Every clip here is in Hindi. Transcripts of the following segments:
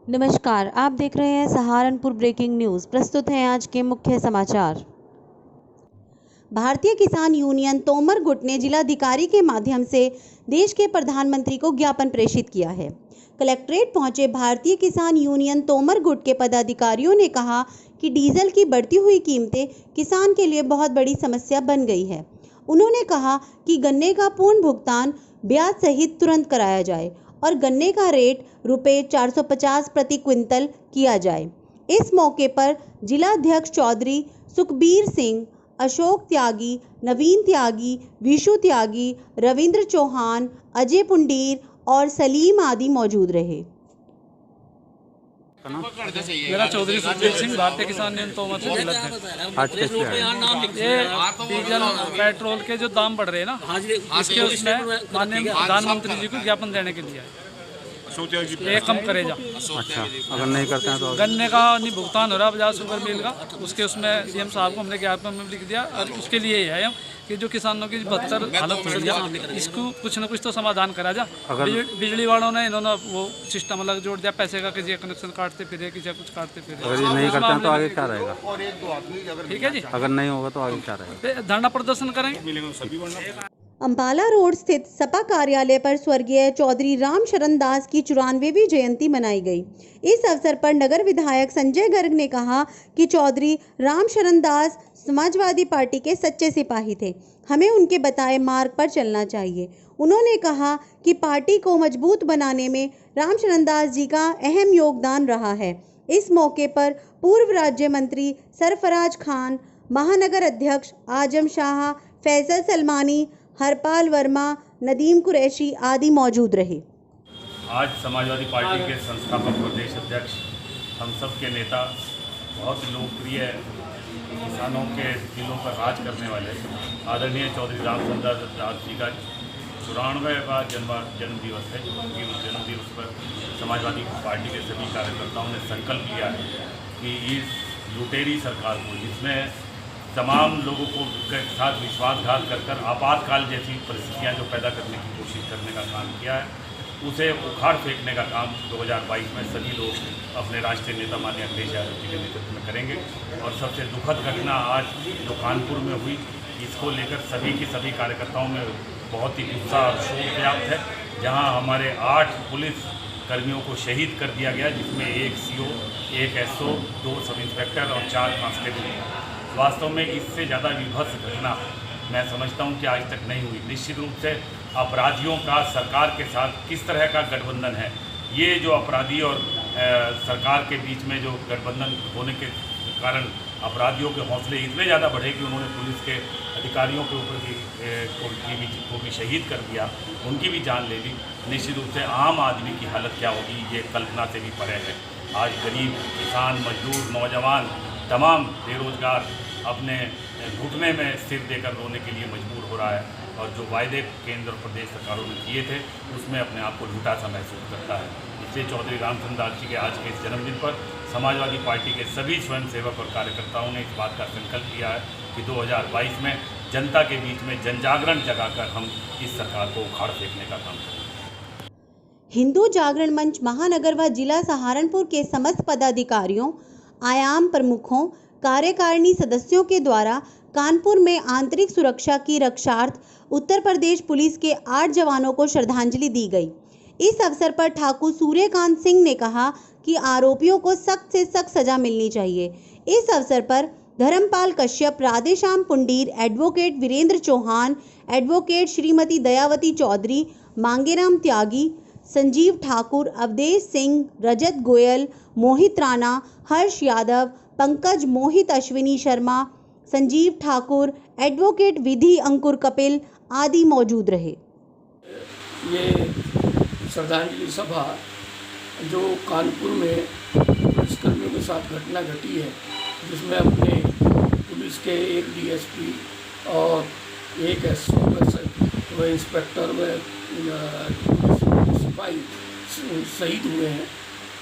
नमस्कार, आप देख रहे हैं सहारनपुर ब्रेकिंग न्यूज़। प्रस्तुत हैं आज के मुख्य समाचार। भारतीय किसान यूनियन तोमर गुट ने जिलाधिकारी के माध्यम से देश के प्रधानमंत्री को ज्ञापन प्रेषित किया है। कलेक्ट्रेट पहुंचे भारतीय किसान यूनियन तोमर गुट के पदाधिकारियों ने कहा कि डीजल की बढ़ती हुई कीमतें किसान के लिए बहुत बड़ी समस्या बन गई है। उन्होंने कहा कि गन्ने का पूर्ण भुगतान ब्याज सहित तुरंत कराया जाए और गन्ने का रेट रुपये 450 प्रति क्विंटल किया जाए। इस मौके पर जिलाध्यक्ष चौधरी सुखबीर सिंह, अशोक त्यागी, नवीन त्यागी, विशु त्यागी, रविंद्र चौहान, अजय पुंडीर और सलीम आदि मौजूद रहे। मेरा चौधरी सुखबीर सिंह, भारतीय किसान यूनियन तोमर से जिलाध्यक्ष। आज कैसे आए? ये डीजल पेट्रोल के जो दाम बढ़ रहे हैं ना, इसके उसमें माननीय प्रधानमंत्री जी को ज्ञापन देने के लिए आए। ये कम करे जा। अच्छा, अगर नहीं करते हैं तो गन्ने का नहीं भुगतान हो रहा 50 शुगर मिल का, उसके उसमें सीएम साहब को हमने ज्ञापन में लिख दिया और उसके लिए है कि जो किसानों की बदतर हालत हो रही है, इसको कुछ न कुछ तो समाधान करा जा। बिजली वालों ने इन्होंने वो सिस्टम अलग जोड़ दिया, पैसे का किसी कनेक्शन काटते फिरे, किसी कुछ काटते फिरे। अगर ये नहीं करते हैं तो आगे क्या रहेगा? ठीक है जी, अगर नहीं होगा तो आगे क्या रहेगा? धरना प्रदर्शन करेंगे। अंबाला रोड स्थित सपा कार्यालय पर स्वर्गीय चौधरी राम शरण दास की 94वीं जयंती मनाई गई। इस अवसर पर नगर विधायक संजय गर्ग ने कहा कि चौधरी राम शरण दास समाजवादी पार्टी के सच्चे सिपाही थे। हमें उनके बताए मार्ग पर चलना चाहिए। उन्होंने कहा कि पार्टी को मजबूत बनाने में राम शरण दास जी का अहम योगदान रहा है। इस मौके पर पूर्व राज्य मंत्री सरफराज खान, महानगर अध्यक्ष आजम शाह, फैसल सलमानी, हरपाल वर्मा, नदीम कुरैशी आदि मौजूद रहे। आज समाजवादी पार्टी के संस्थापक प्रदेश अध्यक्ष, हम सब के नेता, बहुत लोकप्रिय किसानों के दिलों पर राज करने वाले आदरणीय चौधरी रामचंद्र दास जी का 94वां जन्म दिवस है। उनकी जन्म दिवस पर समाजवादी पार्टी के सभी कार्यकर्ताओं ने संकल्प लिया है कि इस लुटेरी सरकार को, जिसमें तमाम लोगों को के साथ विश्वासघात कर आपातकाल जैसी परिस्थितियां जो पैदा करने की कोशिश करने का काम किया है, उसे उखाड़ फेंकने का काम 2022 में सभी लोग अपने राष्ट्रीय नेता माननीय अखिलेश यादव जी के नेतृत्व में करेंगे। और सबसे दुखद घटना आज जो कानपुर में हुई, इसको लेकर सभी की सभी कार्यकर्ताओं में बहुत ही गुस्सा और शोक व्याप्त है, जहाँ हमारे 8 पुलिस कर्मियों को शहीद कर दिया गया, जिसमें 1 CO, 1 SO, 2 सब इंस्पेक्टर और 4 कांस्टेबल। वास्तव में इससे ज़्यादा विभत्स घटना मैं समझता हूं कि आज तक नहीं हुई। निश्चित रूप से अपराधियों का सरकार के साथ किस तरह का गठबंधन है, ये जो अपराधी और सरकार के बीच में जो गठबंधन होने के कारण अपराधियों के हौसले इतने ज़्यादा बढ़े कि उन्होंने पुलिस के अधिकारियों के ऊपर को भी शहीद कर दिया, उनकी भी जान ले ली। निश्चित रूप से आम आदमी की हालत क्या होगी, ये कल्पना से भी परे है। आज गरीब, किसान, मजदूर, नौजवान, तमाम बेरोजगार अपने घुटने में सिर देकर रोने के लिए मजबूर हो रहा है और जो वायदे केंद्र और प्रदेश सरकारों ने किए थे, उसमें अपने आप को झूठा सा महसूस करता है। इसलिए चौधरी रामचंद्र दास जी के आज के इस जन्मदिन पर समाजवादी पार्टी के सभी स्वयंसेवक और कार्यकर्ताओं ने इस बात का संकल्प लिया है कि 2022 में जनता के बीच में जनजागरण जगाकर हम इस सरकार को उखाड़ फेंकने का काम करेंगे। हिंदू जागरण मंच महानगर व जिला सहारनपुर के समस्त पदाधिकारियों, आयाम प्रमुखों, कार्यकारिणी सदस्यों के द्वारा कानपुर में आंतरिक सुरक्षा की रक्षार्थ उत्तर प्रदेश पुलिस के 8 जवानों को श्रद्धांजलि दी गई। इस अवसर पर ठाकुर सूर्यकांत सिंह ने कहा कि आरोपियों को सख्त से सख्त सजा मिलनी चाहिए। इस अवसर पर धर्मपाल कश्यप, राधेश्याम पुंडीर, एडवोकेट वीरेंद्र चौहान, एडवोकेट श्रीमती दयावती चौधरी, मांगेराम त्यागी, संजीव ठाकुर, अवधेश सिंह, रजत गोयल, मोहित राणा, हर्ष यादव, पंकज, मोहित, अश्विनी शर्मा, संजीव ठाकुर, एडवोकेट विधि अंकुर कपिल आदि मौजूद रहे। ये श्रद्धांजलि सभा जो कानपुर में पुलिसकर्मियों के साथ घटना घटी है, जिसमें अपने पुलिस के एक DSP और एक SO इंस्पेक्टर में सिपाही शहीद हुए हैं,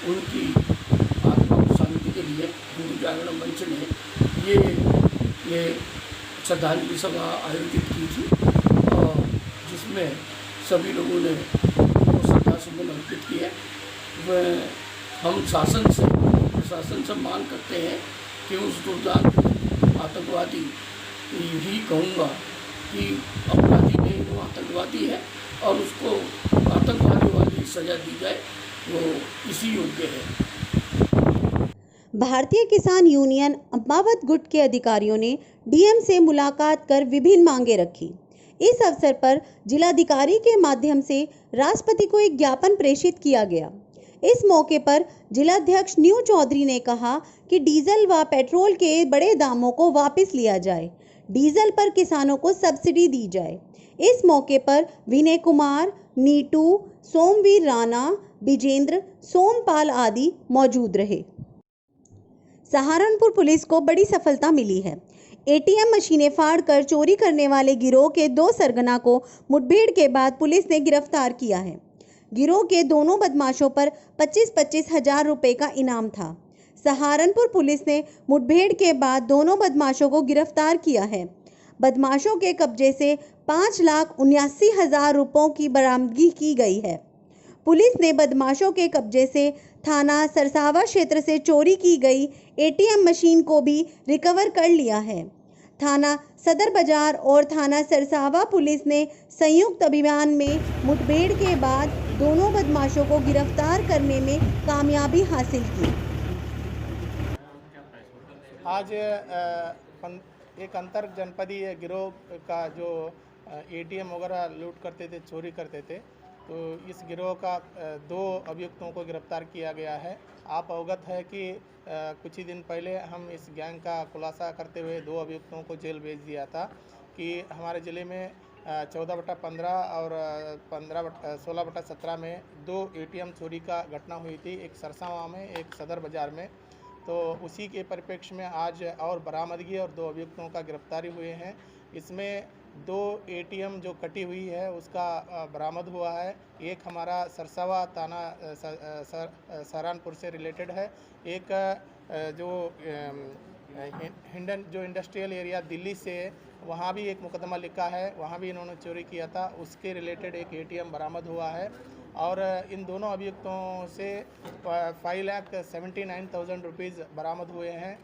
उनकी आत्मा को शांति के लिए हिंदू जागरण मंच ने ये श्रद्धांजलि सभा आयोजित की थी और जिसमें सभी लोगों ने उनको श्रद्धासुमन अर्पित किए। वह हम प्रशासन से मांग करते हैं कि उस दुर्दांत आतंकवादी, यही कहूँगा कि अपराधी नहीं, वो आतंकवादी है और उसको आतंकवादी वाली सज़ा दी जाए, वो इसी योग्य है। भारतीय किसान यूनियन अम्बावत गुट के अधिकारियों ने डीएम से मुलाकात कर विभिन्न मांगे रखी। इस अवसर पर जिलाधिकारी के माध्यम से राष्ट्रपति को एक ज्ञापन प्रेषित किया गया। इस मौके पर जिलाध्यक्ष न्यू चौधरी ने कहा कि डीजल व पेट्रोल के बड़े दामों को वापस लिया जाए, डीजल पर किसानों को सब्सिडी दी जाए। इस मौके पर विनय कुमार, नीटू, सोमवीर राणा, विजेंद्र, सोमपाल आदि मौजूद रहे। सहारनपुर पुलिस को बड़ी सफलता मिली है। एटीएम मशीनें फाड़कर चोरी करने वाले गिरोह के 2 सरगना को मुठभेड़ के बाद पुलिस ने गिरफ्तार किया है। गिरोह के दोनों बदमाशों पर 25-25 हजार रुपए का इनाम था। सहारनपुर पुलिस ने मुठभेड़ के बाद दोनों बदमाशों को गिरफ्तार किया है। बदमाशों के कब्जे से 5,79,000 रुपयों की बरामदगी की गई है। पुलिस ने बदमाशों के कब्जे से थाना सरसावा क्षेत्र से चोरी की गई एटीएम मशीन को भी रिकवर कर लिया है। थाना सदर बाजार और थाना सरसावा पुलिस ने संयुक्त अभियान में मुठभेड़ के बाद दोनों बदमाशों को गिरफ्तार करने में कामयाबी हासिल की। आज एक अंतर जनपदीय गिरोह का जो एटीएम वगैरह लूट करते थे, चोरी करते थे, तो इस गिरोह का 2 अभियुक्तों को गिरफ्तार किया गया है। आप अवगत है कि कुछ ही दिन पहले हम इस गैंग का खुलासा करते हुए 2 अभियुक्तों को जेल भेज दिया था कि हमारे ज़िले में 14/15 और 16/17 में 2 एटीएम चोरी का घटना हुई थी, एक सरसावा में, एक सदर बाज़ार में। तो उसी के परिप्रेक्ष्य में आज और बरामदगी और 2 अभियुक्तों का गिरफ्तारी हुए हैं। इसमें 2 एटीएम जो कटी हुई है उसका बरामद हुआ है। एक हमारा सरसावा थाना सहारनपुर से रिलेटेड है, एक जो हिंडन जो इंडस्ट्रियल एरिया दिल्ली से, वहाँ भी एक मुकदमा लिखा है, वहाँ भी इन्होंने चोरी किया था, उसके रिलेटेड एक एटीएम बरामद हुआ है। और इन दोनों अभियुक्तों से 5,79,000 रुपीज़ बरामद हुए हैं,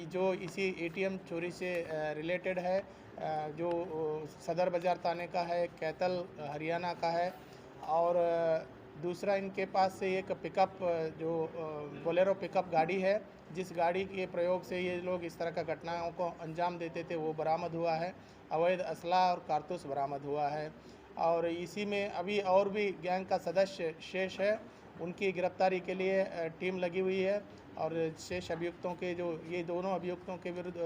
जो इसी एटीएम चोरी से रिलेटेड है, जो सदर बाज़ार थाने का है, कैथल हरियाणा का है। और दूसरा इनके पास से एक पिकअप जो बोलेरो पिकअप गाड़ी है, जिस गाड़ी के प्रयोग से ये लोग इस तरह का घटनाओं को अंजाम देते थे, वो बरामद हुआ है। अवैध असला और कारतूस बरामद हुआ है। और इसी में अभी और भी गैंग का सदस्य शेष है, उनकी गिरफ्तारी के लिए टीम लगी हुई है। और शेष अभियुक्तों के जो ये दोनों अभियुक्तों के विरुद्ध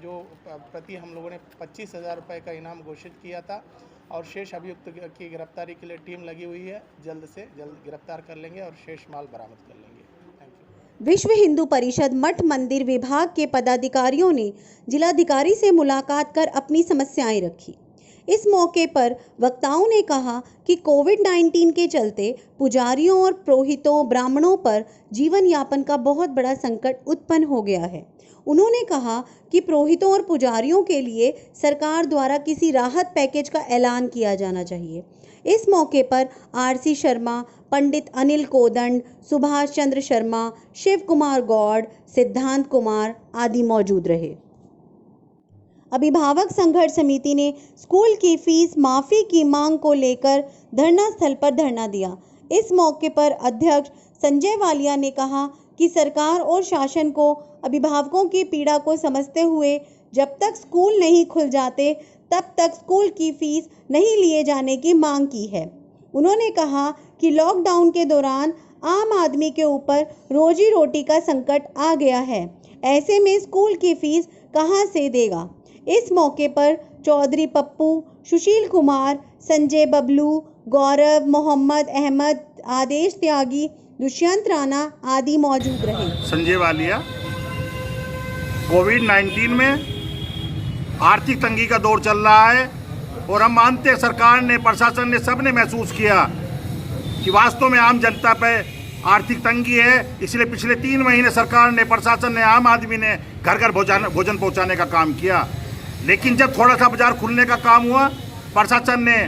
जो प्रति हम लोगों ने 25,000 रुपये का इनाम घोषित किया था, और शेष अभियुक्त की गिरफ्तारी के लिए टीम लगी हुई है। जल्द से जल्द गिरफ्तार कर लेंगे और शेष माल बरामद कर लेंगे। Thank you. विश्व हिंदू परिषद मठ मंदिर विभाग के पदाधिकारियों ने जिलाधिकारी से मुलाकात कर अपनी समस्याएं रखी। इस मौके पर वक्ताओं ने कहा कि कोविड-19 के चलते पुजारियों और पुरोहितों ब्राह्मणों पर जीवन यापन का बहुत बड़ा संकट उत्पन्न हो गया है। उन्होंने कहा कि पुरोहितों और पुजारियों के लिए सरकार द्वारा किसी राहत पैकेज का ऐलान किया जाना चाहिए। इस मौके पर आरसी शर्मा, पंडित अनिल कोदंड, सुभाष चंद्र शर्मा, शिव कुमार गौड़, सिद्धांत कुमार आदि मौजूद रहे। अभिभावक संघर्ष समिति ने स्कूल की फीस माफ़ी की मांग को लेकर धरना स्थल पर धरना दिया। इस मौके पर अध्यक्ष संजय वालिया ने कहा कि सरकार और शासन को अभिभावकों की पीड़ा को समझते हुए जब तक स्कूल नहीं खुल जाते तब तक स्कूल की फीस नहीं लिए जाने की मांग की है। उन्होंने कहा कि लॉकडाउन के दौरान आम आदमी के ऊपर रोजी रोटी का संकट आ गया है, ऐसे में स्कूल की फीस कहां से देगा। इस मौके पर चौधरी पप्पू, सुशील कुमार, संजय बबलू, गौरव, मोहम्मद अहमद, आदेश त्यागी, दुष्यंत राणा आदि मौजूद रहे। संजय वालिया, कोविड-19 में आर्थिक तंगी का दौर चल रहा है और हम मानते हैं सरकार ने, प्रशासन ने, सबने महसूस किया कि वास्तव में आम जनता पे आर्थिक तंगी है। इसलिए पिछले 3 महीने सरकार ने, प्रशासन ने, आम आदमी ने घर घर भोजन पहुंचाने का काम किया। लेकिन जब थोड़ा सा बाजार खुलने का काम हुआ, प्रशासन ने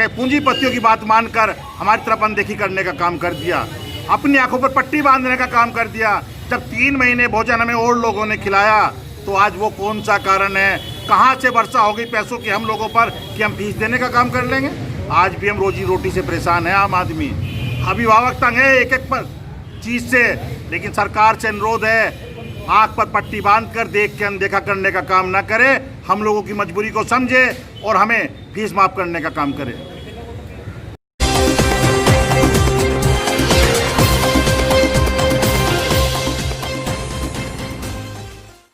पूंजीपतियों की बात मानकर हमारी तरफ अनदेखी करने का काम कर दिया। अपनी आंखों पर पट्टी बांधने का काम कर दिया। जब 3 महीने भोजन हमें और लोगों ने खिलाया तो आज वो कौन सा कारण है? कहाँ से वर्षा हो गई पैसों की हम लोगों पर कि हम फीस देने का काम कर लेंगे? आज भी हम रोजी रोटी से परेशान है। आम आदमी अभिभावक तंग है एक एक पर चीज़ से, लेकिन सरकार से अनुरोध है आँख पर पट्टी बांध कर देख के अनदेखा करने का काम ना करे, हम लोगों की मजबूरी को समझे और हमें फीस माफ़ करने का काम करे।